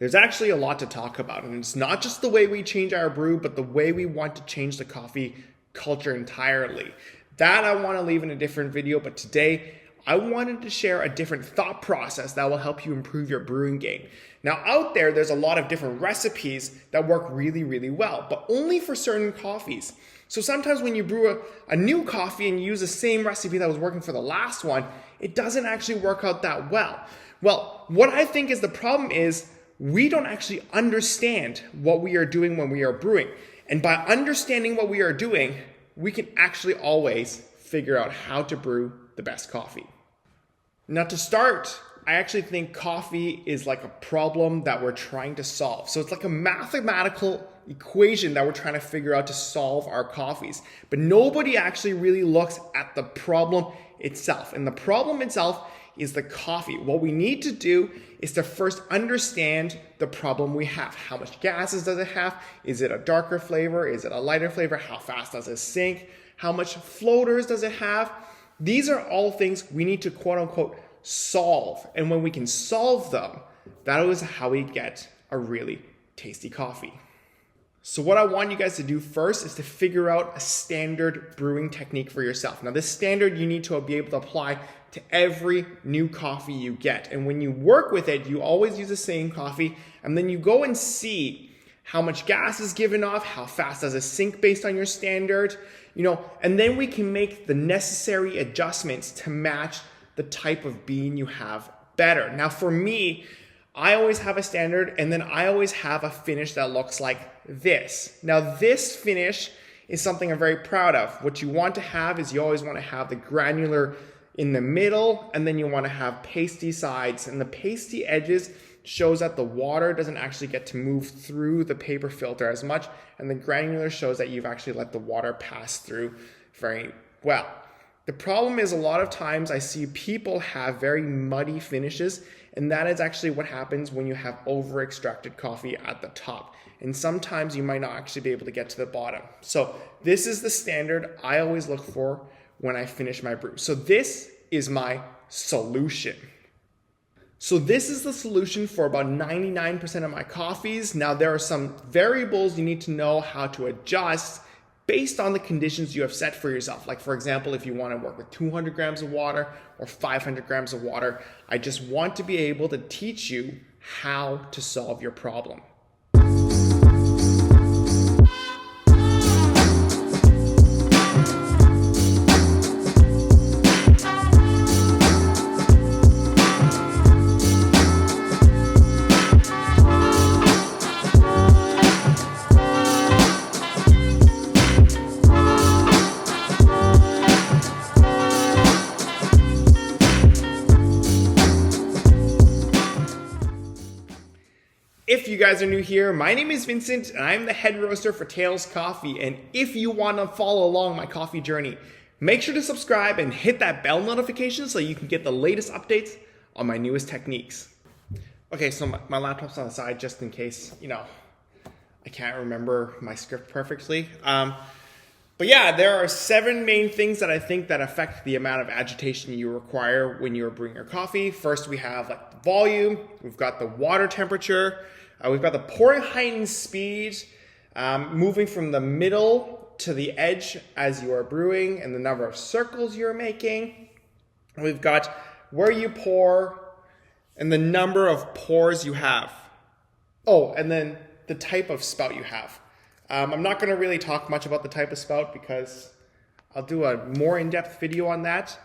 there's actually a lot to talk about. And it's not just the way we change our brew, but the way we want to change the coffee culture entirely. That I want to leave in a different video, but today I wanted to share a different thought process that will help you improve your brewing game. Now out there's a lot of different recipes that work really, really well, but only for certain coffees. So sometimes when you brew a new coffee and you use the same recipe that was working for the last one, it doesn't actually work out that well. Well, what I think is the problem is we don't actually understand what we are doing when we are brewing. And by understanding what we are doing, we can actually always figure out how to brew the best coffee. Now to start, I actually think coffee is like a problem that we're trying to solve. So it's like a mathematical equation that we're trying to figure out to solve our coffees. But nobody actually really looks at the problem itself. And the problem itself is the coffee. What we need to do is to first understand the problem we have. How much gases does it have? Is it a darker flavor? Is it a lighter flavor? How fast does it sink? How much floaters does it have? These are all things we need to quote unquote solve. And when we can solve them, that is how we get a really tasty coffee. So what I want you guys to do first is to figure out a standard brewing technique for yourself. Now this standard you need to be able to apply to every new coffee you get. And when you work with it, you always use the same coffee, and then you go and see how much gas is given off, how fast does it sink based on your standard, and then we can make the necessary adjustments to match the type of bean you have better. Now for me, I always have a standard, and then I always have a finish that looks like this. Now this finish is something I'm very proud of. What you want to have is you always want to have the granular in the middle, and then you want to have pasty sides, and the pasty edges shows that the water doesn't actually get to move through the paper filter as much, and the granular shows that you've actually let the water pass through very well. The problem is a lot of times I see people have very muddy finishes, and that is actually what happens when you have over extracted coffee at the top. And sometimes you might not actually be able to get to the bottom. So this is the standard I always look for when I finish my brew. So this is my solution. So this is the solution for about 99% of my coffees. Now there are some variables you need to know how to adjust based on the conditions you have set for yourself. Like for example, if you want to work with 200 grams of water or 500 grams of water, I just want to be able to teach you how to solve your problem. If you guys are new here, my name is Vincent and I'm the head roaster for Tails Coffee. And if you want to follow along my coffee journey, make sure to subscribe and hit that bell notification so you can get the latest updates on my newest techniques. Okay, so my laptop's on the side just in case, I can't remember my script perfectly. But yeah, there are 7 main things that I think that affect the amount of agitation you require when you're brewing your coffee. First, we have the volume, we've got the water temperature, we've got the pouring height and speed, moving from the middle to the edge as you are brewing, and the number of circles you're making. We've got where you pour and the number of pours you have. Oh, and then the type of spout you have. I'm not going to really talk much about the type of spout because I'll do a more in-depth video on that.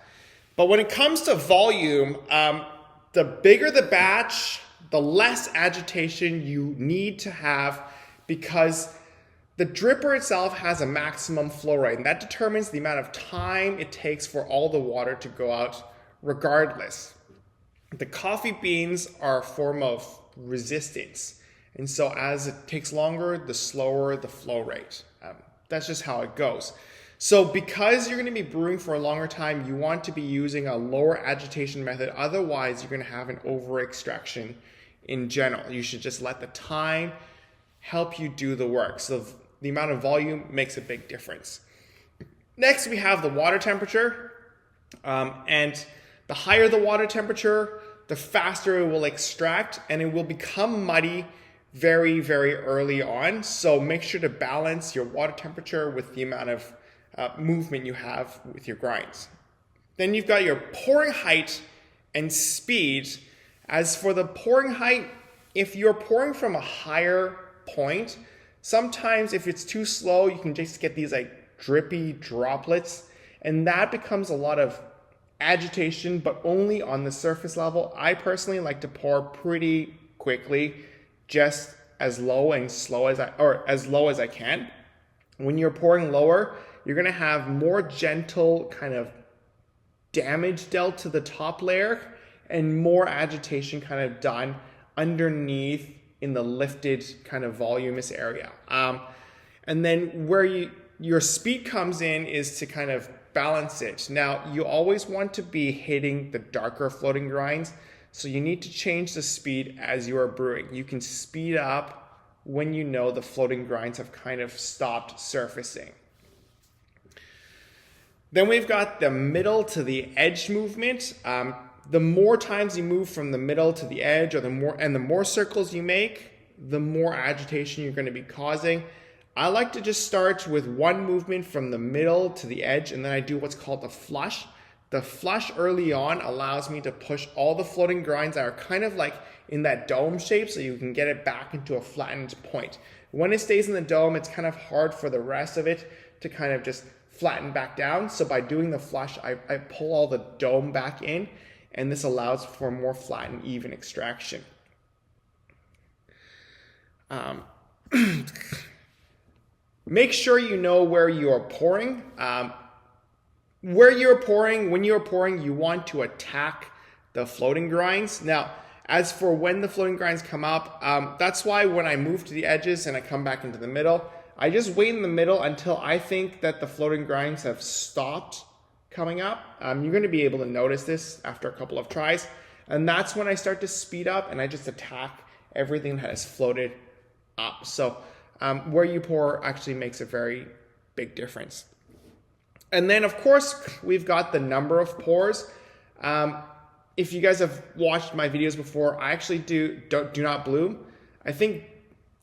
But when it comes to volume, the bigger the batch, the less agitation you need to have, because the dripper itself has a maximum flow rate, and that determines the amount of time it takes for all the water to go out regardless. The coffee beans are a form of resistance. And so as it takes longer, the slower the flow rate. That's just how it goes. So because you're going to be brewing for a longer time, you want to be using a lower agitation method. Otherwise, you're going to have an over extraction in general. You should just let the time help you do the work. So the amount of volume makes a big difference. Next, we have the water temperature. And the higher the water temperature, the faster it will extract, and it will become muddy very, very early on. So make sure to balance your water temperature with the amount of movement you have with your grinds. Then you've got your pouring height and speed. As for the pouring height, if you're pouring from a higher point, sometimes if it's too slow, you can just get these like drippy droplets, and that becomes a lot of agitation, but only on the surface level. I personally like to pour pretty quickly, just as low and slow as as low as I can. When you're pouring lower, you're gonna have more gentle kind of damage dealt to the top layer and more agitation kind of done underneath in the lifted kind of voluminous area. And then where your speed comes in is to kind of balance it. Now, you always want to be hitting the darker floating grinds, so you need to change the speed as you are brewing. You can speed up when you know the floating grinds have kind of stopped surfacing. Then we've got the middle to the edge movement. The more times you move from the middle to the edge, or the more circles you make, the more agitation you're going to be causing. I like to just start with one movement from the middle to the edge, and then I do what's called the flush. The flush early on allows me to push all the floating grinds that are kind of like in that dome shape, so you can get it back into a flattened point. When it stays in the dome, it's kind of hard for the rest of it to kind of just flatten back down. So by doing the flush, I pull all the dome back in, and this allows for more flat and even extraction. Make sure you know where you are pouring. When you're pouring, you want to attack the floating grinds. Now, as for when the floating grinds come up, that's why when I move to the edges and I come back into the middle, I just wait in the middle until I think that the floating grinds have stopped coming up. You're going to be able to notice this after a couple of tries. And that's when I start to speed up and I just attack everything that has floated up. So where you pour actually makes a very big difference. And then of course, we've got the number of pours. If you guys have watched my videos before, I actually do not bloom. I think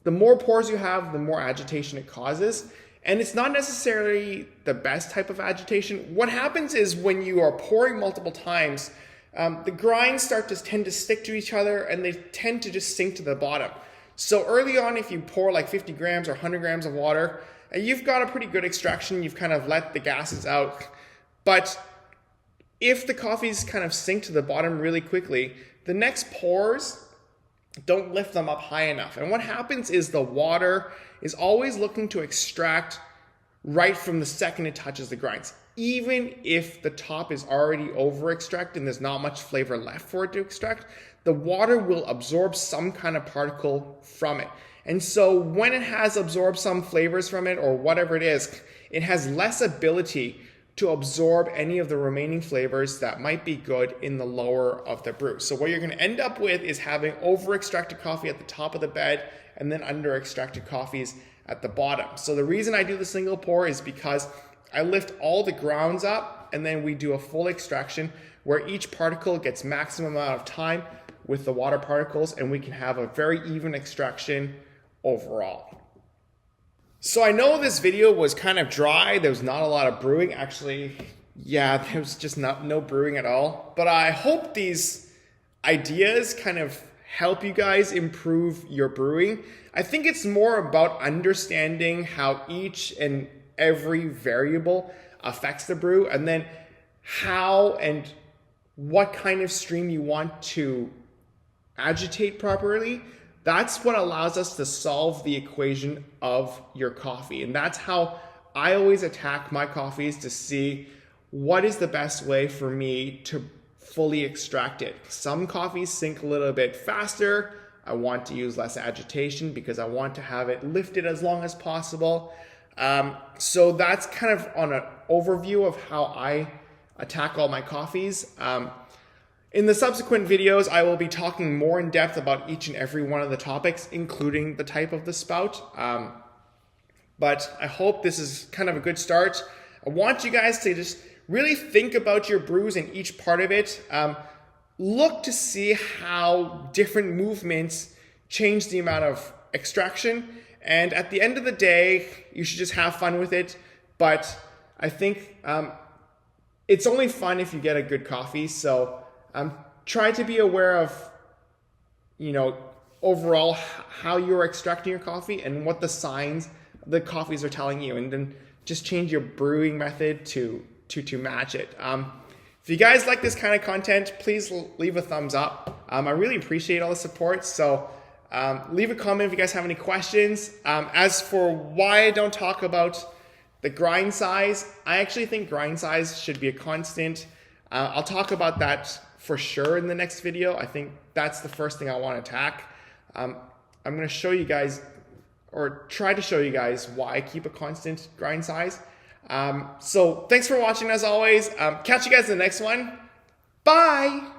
the more pours you have, the more agitation it causes. And it's not necessarily the best type of agitation. What happens is when you are pouring multiple times, the grinds tend to stick to each other, and they tend to just sink to the bottom. So early on, if you pour like 50 grams or 100 grams of water, you've got a pretty good extraction. You've kind of let the gases out. But if the coffees kind of sink to the bottom really quickly, the next pours don't lift them up high enough. And what happens is the water is always looking to extract right from the second it touches the grinds. Even if the top is already over extracted and there's not much flavor left for it to extract, the water will absorb some kind of particle from it. And so when it has absorbed some flavors from it or whatever it is, it has less ability to absorb any of the remaining flavors that might be good in the lower of the brew. So what you're going to end up with is having over-extracted coffee at the top of the bed and then under-extracted coffees at the bottom. So the reason I do the single pour is because I lift all the grounds up and then we do a full extraction where each particle gets maximum amount of time with the water particles, and we can have a very even extraction overall. So I know this video was kind of dry. There was not a lot of brewing. Actually, yeah, there was just no brewing at all. But I hope these ideas kind of help you guys improve your brewing. I think it's more about understanding how each and every variable affects the brew, and then how and what kind of stream you want to agitate properly. That's what allows us to solve the equation of your coffee. And that's how I always attack my coffees, to see what is the best way for me to fully extract it. Some coffees sink a little bit faster. I want to use less agitation because I want to have it lifted as long as possible. So that's kind of on an overview of how I attack all my coffees. In the subsequent videos, I will be talking more in depth about each and every one of the topics, including the type of the spout. But I hope this is kind of a good start. I want you guys to just really think about your brews and each part of it. look to see how different movements change the amount of extraction. And at the end of the day, you should just have fun with it. But I think it's only fun if you get a good coffee. So try to be aware of, overall how you're extracting your coffee and what the signs the coffees are telling you, and then just change your brewing method to match it. If you guys like this kind of content, please leave a thumbs up. I really appreciate all the support. So leave a comment if you guys have any questions. As for why I don't talk about the grind size, I actually think grind size should be a constant. I'll talk about that for sure in the next video. I think that's the first thing I want to attack. I'm going to show you guys, or try to show you guys, why I keep a constant grind size. So thanks for watching as always. Catch you guys in the next one. Bye!